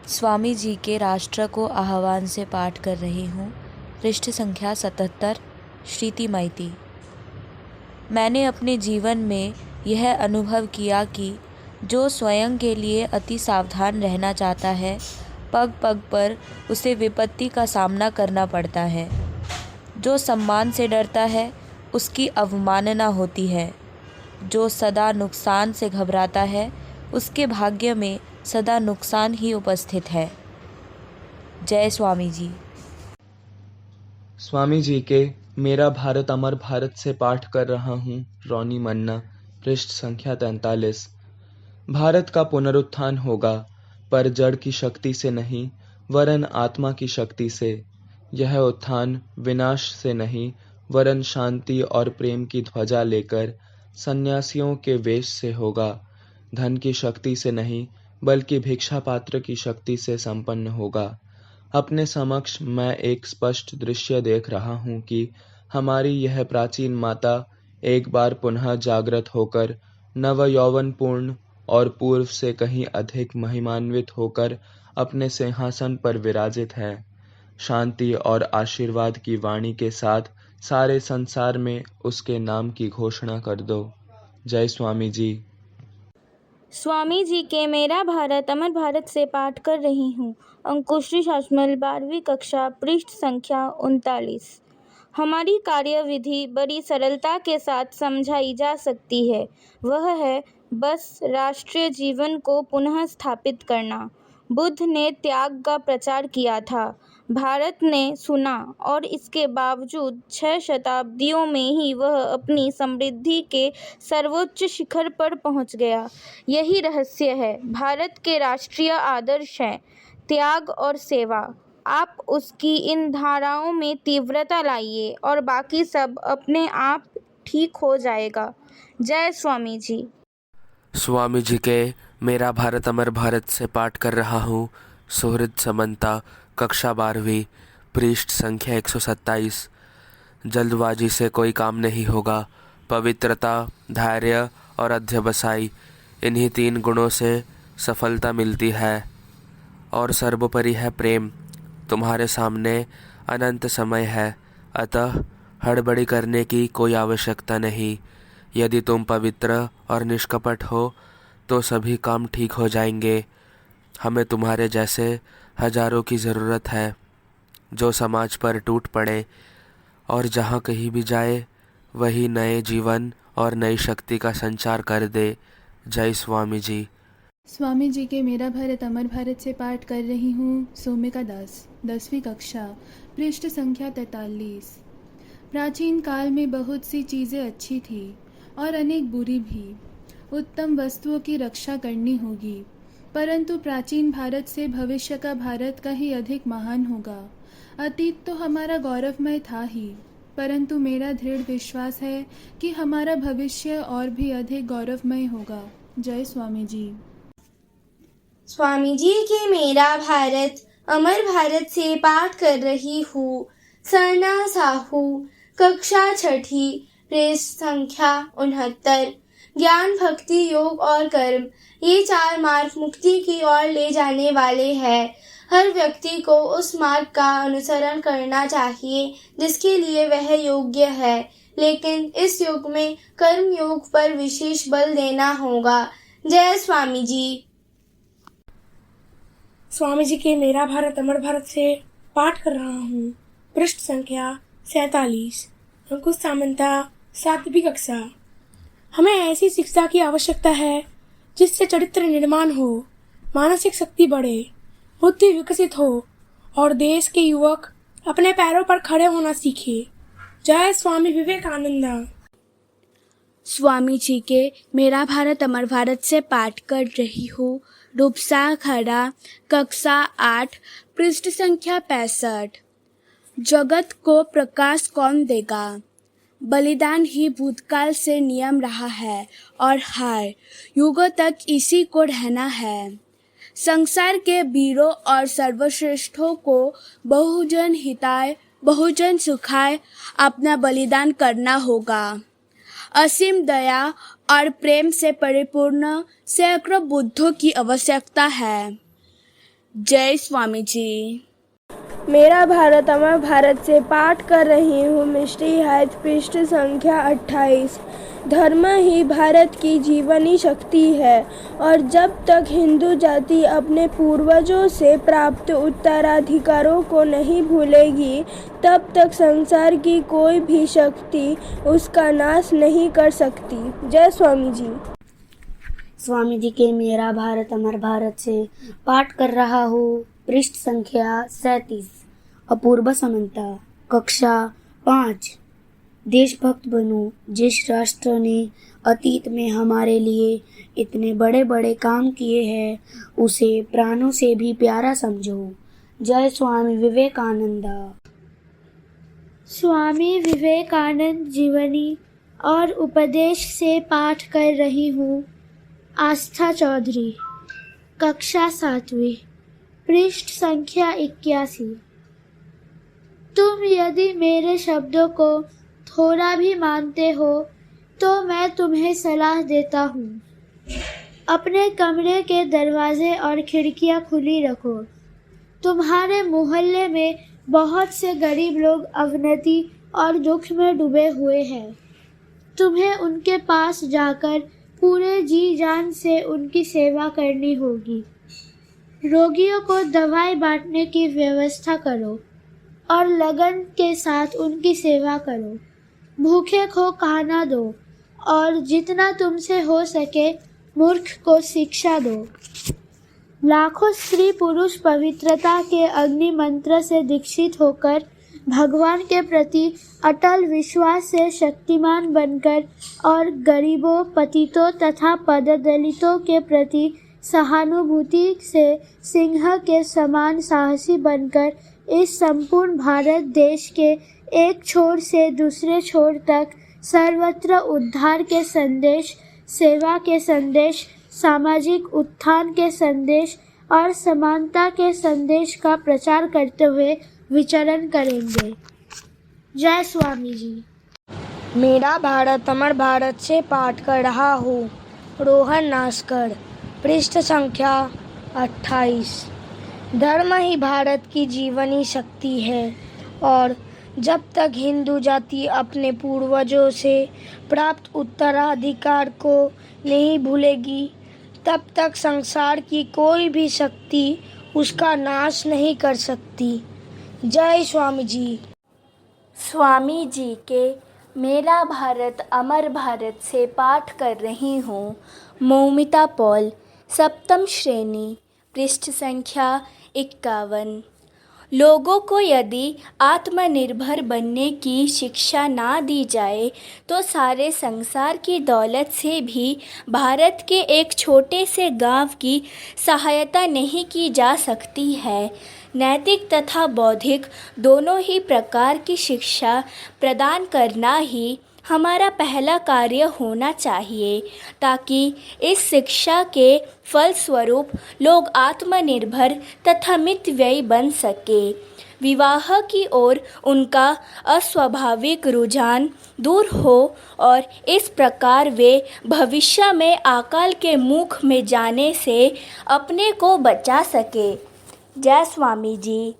स्वामी जी के राष्ट्र को आह्वान से पाठ कर रही हूँ। पृष्ठ संख्या 77। श्रीति माइती। मैंने अपने जीवन में यह अनुभव किया कि जो स्वयं के लिए अति सावधान रहना चाहता है, पग पग पर उसे विपत्ति का सामना करना पड़ता है। जो सम्मान से डरता है, उसकी अवमानना होती है। जो सदा नुकसान से घबराता है, उसके भाग्य में सदा नुकसान ही उपस्थित है। जय स्वामी जी। स्वामी जी के मेरा भारत अमर भारत से पाठ कर रहा हूँ। रोनी मन्ना। पृष्ठ संख्या 43। भारत का पुनरुत्थान होगा, पर जड़ की शक्ति से नहीं, वरन आत्मा की शक्ति से। यह उत्थान विनाश से नहीं, वरन शांति और प्रेम की ध्वजा लेकर सन्यासियों के वेश से होगा। धन की शक्ति से नहीं, बल्कि भिक्षा पात्र की शक्ति से संपन्न होगा। अपने समक्ष मैं एक स्पष्ट दृश्य देख रहा हूँ कि हमारी यह प्राचीन माता एक बार पुनः जागृत होकर नव यौवनपूर्ण और पूर्व से कहीं अधिक महिमान्वित होकर अपने सिंहासन पर विराजित है। शांति और आशीर्वाद की वाणी के साथ सारे संसार में उसके नाम की घोषणा कर दो। जय स्वामी जी। स्वामी जी के मेरा भारत अमर भारत से पाठ कर रही हूँ। अंकुश्री शासमल 12वीं कक्षा। पृष्ठ संख्या 39। हमारी कार्यविधि बड़ी सरलता के साथ समझाई जा सकती है। वह है बस राष्ट्रीय जीवन को पुनः स्थापित करना। बुद्ध ने त्याग का प्रचार किया था। भारत ने सुना और इसके बावजूद 6 शताब्दियों में ही वह अपनी समृद्धि के सर्वोच्च शिखर पर पहुंच गया। यही रहस्य है। भारत के राष्ट्रीय आदर्श हैं त्याग और सेवा। आप उसकी इन धाराओं में तीव्रता लाइए और बाकी सब अपने आप ठीक हो जाएगा। जय स्वामी जी। स्वामी जी के मेरा भारत अमर भारत से पाठ कर रहा हूँ। सुहृद समंता। कक्षा 12वीं। पृष्ठ संख्या 127। जल्दबाजी से कोई काम नहीं होगा। पवित्रता, धैर्य और अध्यवसायी, इन्हीं 3 गुणों से सफलता मिलती है। और सर्वोपरि है प्रेम। तुम्हारे सामने अनंत समय है, अतः हड़बड़ी करने की कोई आवश्यकता नहीं। यदि तुम पवित्र और निष्कपट हो तो सभी काम ठीक हो जाएंगे। हमें तुम्हारे जैसे हजारों की ज़रूरत है, जो समाज पर टूट पड़े और जहाँ कहीं भी जाए वही नए जीवन और नई शक्ति का संचार कर दे। जय स्वामी जी। स्वामी जी के मेरा भारत अमर भारत से पाठ कर रही हूँ। सोमिका दास। 10वीं कक्षा। पृष्ठ संख्या 43। प्राचीन काल में बहुत सी चीज़ें अच्छी थी और अनेक बुरी भी। उत्तम वस्तुओं की रक्षा करनी होगी, परंतु प्राचीन भारत से भविष्य का भारत का ही अधिक महान होगा। अतीत तो हमारा गौरवमय था ही, परंतु मेरा दृढ़ विश्वास है कि हमारा भविष्य और भी अधिक गौरवमय होगा। जय स्वामी जी। स्वामी जी के मेरा भारत अमर भारत से पाठ कर रही हूँ। सरना साहू। कक्षा 6। पृष्ठ संख्या 69। ज्ञान, भक्ति, योग और कर्म, ये 4 मार्ग मुक्ति की ओर ले जाने वाले हैं। हर व्यक्ति को उस मार्ग का अनुसरण करना चाहिए जिसके लिए वह योग्य है, लेकिन इस युग में कर्म योग पर विशेष बल देना होगा। जय स्वामी जी। स्वामी जी के मेरा भारत अमर भारत से पाठ कर रहा हूँ। पृष्ठ संख्या 47। अंकुश सामंता। 7वीं कक्षा। हमें ऐसी शिक्षा की आवश्यकता है जिससे चरित्र निर्माण हो, मानसिक शक्ति बढ़े, बुद्धि विकसित हो और देश के युवक अपने पैरों पर खड़े होना सीखे। जय स्वामी विवेकानंद। स्वामी जी के मेरा भारत अमर भारत से पाठ कर रही हूँ। रूपसा खड़ा। कक्षा 8। पृष्ठ संख्या 65। जगत को प्रकाश कौन देगा? बलिदान ही भूतकाल से नियम रहा है और हर युगों तक इसी को रहना है। संसार के वीरों और सर्वश्रेष्ठों को बहुजन हिताय बहुजन सुखाय अपना बलिदान करना होगा। असीम दया और प्रेम से परिपूर्ण सैकड़ों बुद्धों की आवश्यकता है। जय स्वामी जी। मेरा भारत अमर भारत से पाठ कर रही हूँ मिष्टी हैज पृष्ठ संख्या 28। धर्म ही भारत की जीवनी शक्ति है और जब तक हिंदू जाति अपने पूर्वजों से प्राप्त उत्तराधिकारों को नहीं भूलेगी तब तक संसार की कोई भी शक्ति उसका नाश नहीं कर सकती। जय स्वामी जी। स्वामी जी के मेरा भारत अमर भारत से पाठ कर रहा हूँ पृष्ठ संख्या 37। अपूर्व समन्ता कक्षा 5। देशभक्त बनूं जिस राष्ट्र ने अतीत में हमारे लिए इतने बड़े बड़े काम किए हैं उसे प्राणों से भी प्यारा समझो। जय स्वामी विवेकानंदा। स्वामी विवेकानंद जीवनी और उपदेश से पाठ कर रही हूँ आस्था चौधरी, कक्षा 7वीं, पृष्ठ संख्या 81। तुम यदि मेरे शब्दों को थोड़ा भी मानते हो तो मैं तुम्हें सलाह देता हूँ, अपने कमरे के दरवाजे और खिड़कियाँ खुली रखो। तुम्हारे मोहल्ले में बहुत से गरीब लोग अवनति और दुख में डूबे हुए हैं। तुम्हें उनके पास जाकर पूरे जी जान से उनकी सेवा करनी होगी। रोगियों को दवाई बांटने की व्यवस्था करो और लगन के साथ उनकी सेवा करो। भूखे को खाना दो और जितना तुमसे हो सके मूर्ख को शिक्षा दो। लाखों स्त्री पुरुष पवित्रता के अग्नि मंत्र से दीक्षित होकर भगवान के प्रति अटल विश्वास से शक्तिमान बनकर और गरीबों, पतितों तथा पददलितों के प्रति सहानुभूति से सिंह के समान साहसी बनकर इस संपूर्ण भारत देश के एक छोर से दूसरे छोर तक सर्वत्र उद्धार के संदेश, सेवा के संदेश, सामाजिक उत्थान के संदेश और समानता के संदेश का प्रचार करते हुए विचरण करेंगे। जय स्वामी जी। मेरा भारत अमर भारत से पाठ कर रहा हूँ रोहन नास्कर, पृष्ठ संख्या 28। धर्म ही भारत की जीवनी शक्ति है और जब तक हिंदू जाति अपने पूर्वजों से प्राप्त उत्तराधिकार को नहीं भूलेगी तब तक संसार की कोई भी शक्ति उसका नाश नहीं कर सकती। जय स्वामी जी। स्वामी जी के मेरा भारत अमर भारत से पाठ कर रही हूँ मौमिता पॉल, सप्तम श्रेणी, पृष्ठ संख्या 51। लोगों को यदि आत्मनिर्भर बनने की शिक्षा ना दी जाए तो सारे संसार की दौलत से भी भारत के एक छोटे से गांव की सहायता नहीं की जा सकती है। नैतिक तथा बौद्धिक दोनों ही प्रकार की शिक्षा प्रदान करना ही हमारा पहला कार्य होना चाहिए ताकि इस शिक्षा के फलस्वरूप लोग आत्मनिर्भर तथा मितव्ययी बन सके। विवाह की ओर उनका अस्वाभाविक रुझान दूर हो और इस प्रकार वे भविष्य में अकाल के मुख में जाने से अपने को बचा सके। जय स्वामी जी।